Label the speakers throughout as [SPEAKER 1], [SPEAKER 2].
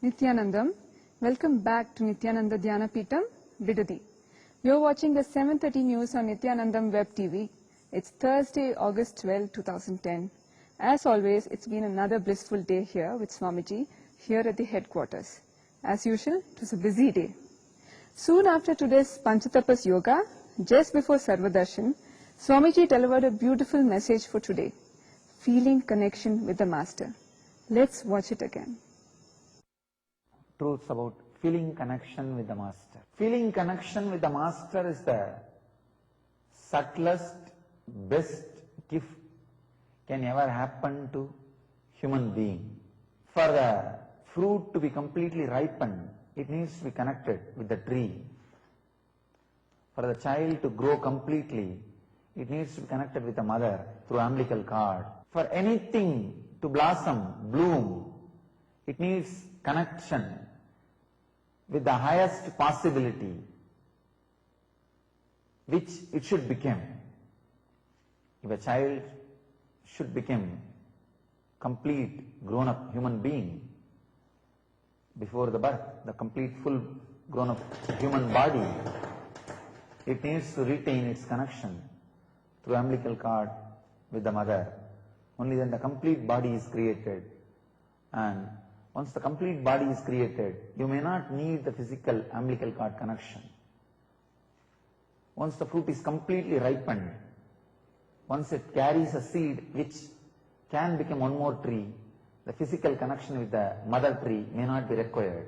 [SPEAKER 1] Nityanandam. Welcome back to Nityananda Dhyanapitham, Bidadi. You're watching the 7:30 news on Nityanandam Web TV. It's Thursday, August 12, 2010. As always, it's been another blissful day here with Swamiji, here at the headquarters. As usual, it was a busy day. Soon after today's Panchatapas Yoga, just before Sarvadarshan, Swamiji delivered a beautiful message for today, feeling connection with the Master. Let's watch it again.
[SPEAKER 2] Truths about feeling connection with the Master. Feeling connection with the Master is the subtlest, best gift can ever happen to human being. For the fruit to be completely ripened, it needs to be connected with the tree. For the child to grow completely, it needs to be connected with the mother through umbilical cord. For anything to blossom, bloom, it needs connection with the highest possibility which it should become. If a child should become complete grown-up human being before the birth, the complete full grown-up human body, it needs to retain its connection through umbilical cord with the mother. Only then the complete body is created, and once the complete body is created, you may not need the physical umbilical cord connection. Once the fruit is completely ripened, once it carries a seed which can become one more tree, the physical connection with the mother tree may not be required.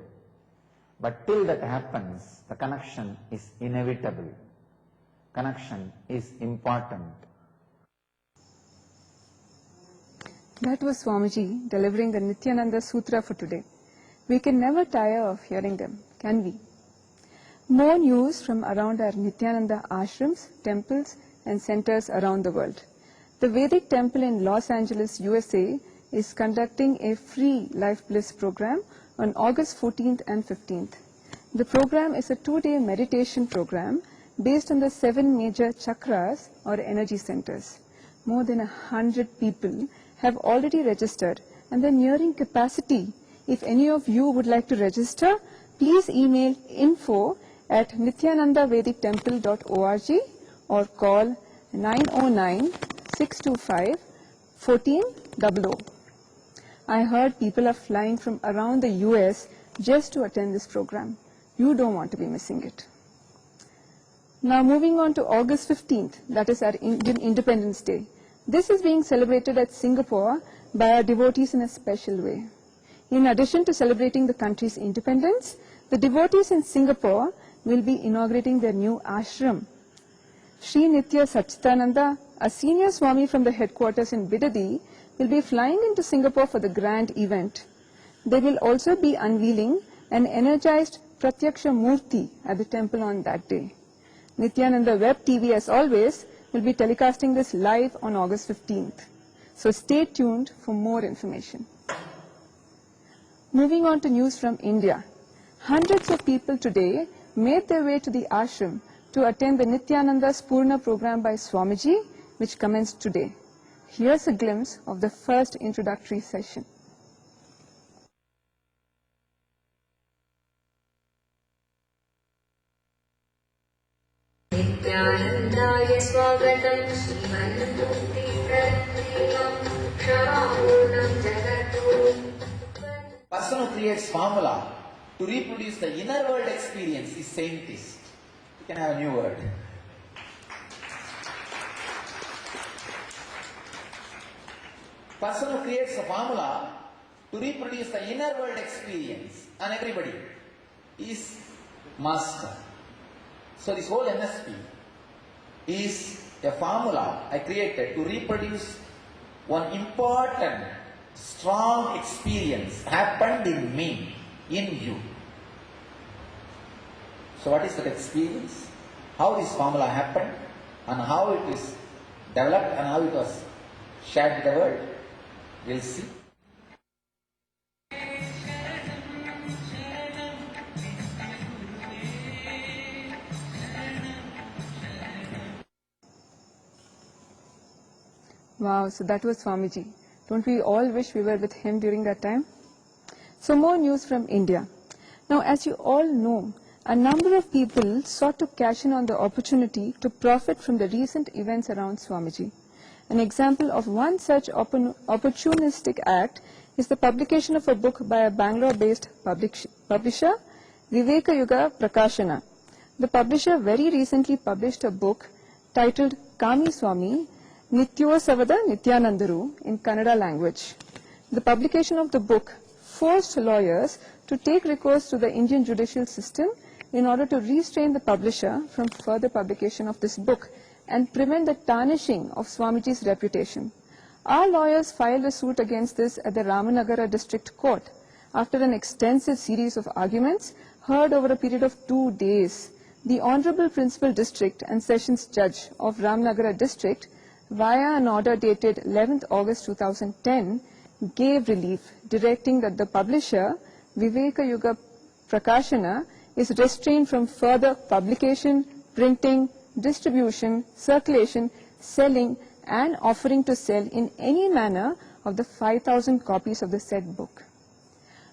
[SPEAKER 2] But till that happens, the connection is inevitable. Connection is important.
[SPEAKER 1] That was Swamiji delivering the Nityananda Sutra for today. We can never tire of hearing them, can we? More news from around our Nityananda ashrams, temples and centers around the world. The Vedic Temple in Los Angeles, USA is conducting a free Life Bliss program on August 14th and 15th. The program is a 2-day meditation program based on the 7 major chakras or energy centers. More than 100 people have already registered and they're nearing capacity. If any of you would like to register, please email info@nityanandavedictemple.org or call 909-625-1400. I heard people are flying from around the US just to attend this program. You don't want to be missing it. Now moving on to August 15th, that is our Indian Independence Day. This is being celebrated at Singapore by our devotees in a special way. In addition to celebrating the country's independence, the devotees in Singapore will be inaugurating their new ashram. Sri Nitya Satchitananda, a senior Swami from the headquarters in Bidadi, will be flying into Singapore for the grand event. They will also be unveiling an energized Pratyaksha Murti at the temple on that day. Nityananda Web TV, as always, will be telecasting this live on August 15th. So stay tuned for more information. Moving on to news from India. Hundreds of people today made their way to the ashram to attend the Nityananda Spurna program by Swamiji, which commenced today. Here's a glimpse of the first introductory session.
[SPEAKER 3] Nityanandaya Swagatam Srimanmurti Pratnekam Kshamapunam Jagatu.
[SPEAKER 4] Person who creates formula to reproduce the inner world experience is scientist. You can have a new word. Person who creates a formula to reproduce the inner world experience and everybody is master. So this whole NSP is a formula I created to reproduce one important, strong experience happened in me, in you. So what is that experience? How this formula happened and how it is developed and how it was shared with the world? We'll see.
[SPEAKER 1] Wow, so that was Swamiji. Don't we all wish we were with him during that time? So more news from India. Now, as you all know, a number of people sought to cash in on the opportunity to profit from the recent events around Swamiji. An example of one such opportunistic act is the publication of a book by a Bangalore-based publisher, Viveka Yuga Prakashana. The publisher very recently published a book titled Kami Swami, Nityosavada Nityanandaru in Kannada language. The publication of the book forced lawyers to take recourse to the Indian judicial system in order to restrain the publisher from further publication of this book and prevent the tarnishing of Swamiji's reputation. Our lawyers filed a suit against this at the Ramanagara District Court. After an extensive series of arguments heard over a period of 2 days, the Honorable Principal District and Sessions Judge of Ramanagara District, via an order dated 11th August 2010, gave relief, directing that the publisher, Viveka Yuga Prakashana, is restrained from further publication, printing, distribution, circulation, selling, and offering to sell in any manner of the 5,000 copies of the said book.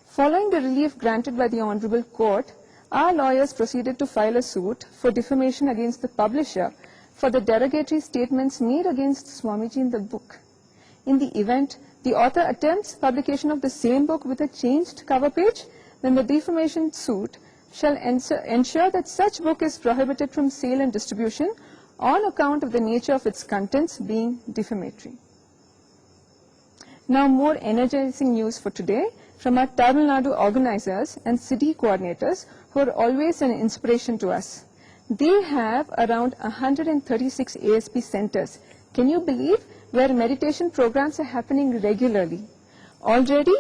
[SPEAKER 1] Following the relief granted by the Honorable Court, our lawyers proceeded to file a suit for defamation against the publisher for the derogatory statements made against Swamiji in the book. In the event the author attempts publication of the same book with a changed cover page, then the defamation suit shall ensure that such book is prohibited from sale and distribution on account of the nature of its contents being defamatory. Now more energizing news for today from our Tamil Nadu organizers and city coordinators who are always an inspiration to us. They have around 136 ASP centers. Can you believe? Where meditation programs are happening regularly. Already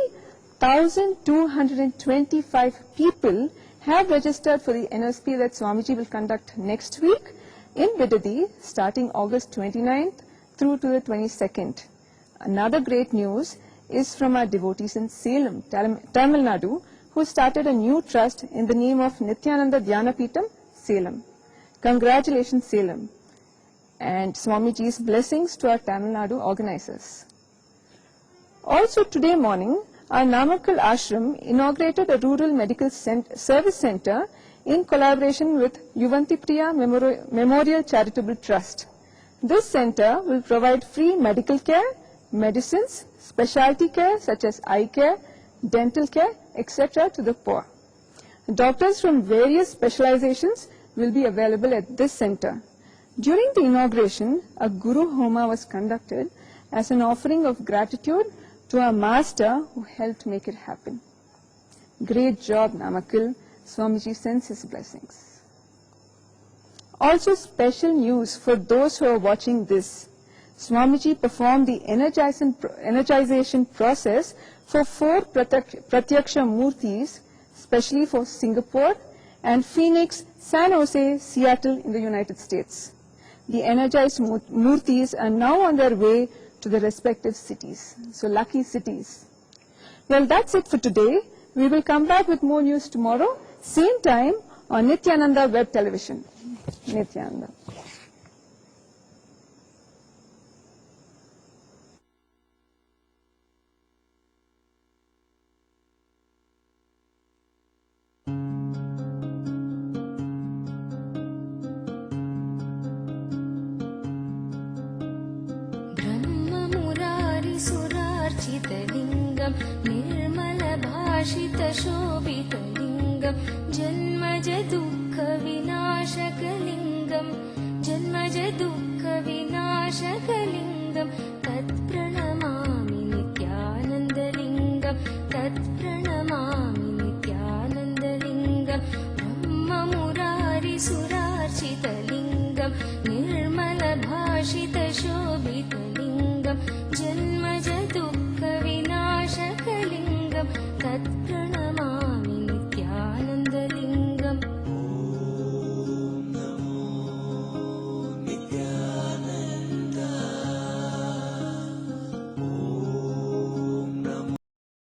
[SPEAKER 1] 1,225 people have registered for the NSP that Swamiji will conduct next week in Bidadi starting August 29th through to the 22nd. Another great news is from our devotees in Salem, Tamil Nadu, who started a new trust in the name of Nityananda Dhyanapeetham, Salem. Congratulations, Salem. And Swamiji's blessings to our Tamil Nadu organizers. Also today morning, our Namakkal Ashram inaugurated a rural medical service center in collaboration with Yuvanti Priya Memorial Charitable Trust. This center will provide free medical care, medicines, specialty care such as eye care, dental care, etc. to the poor. Doctors from various specializations will be available at this center. During the inauguration, a Guru Homa was conducted as an offering of gratitude to our master who helped make it happen. Great job, Namakkal. Swamiji sends his blessings. Also special news for those who are watching this. Swamiji performed the energization process for 4 Pratyaksha Murtis, especially for Singapore and Phoenix, San Jose, Seattle in the United States. The energized Murtis are now on their way to the respective cities. So lucky cities. Well, that's it for today. We will come back with more news tomorrow, same time on Nityananda Web Television. Nityananda.
[SPEAKER 5] सुरार्चितलिङ्गं निर्मलभाषितशोभितलिङ्गं जन्मज दुःखविनाशकलिङ्गं तत्प्रणमामि नित्यानन्दलिङ्गं तत्प्रणमामि नित्यानन्दलिङ्गं ब्रह्ममुरारिसुरार्चितलिङ्गं निर्मलभाषित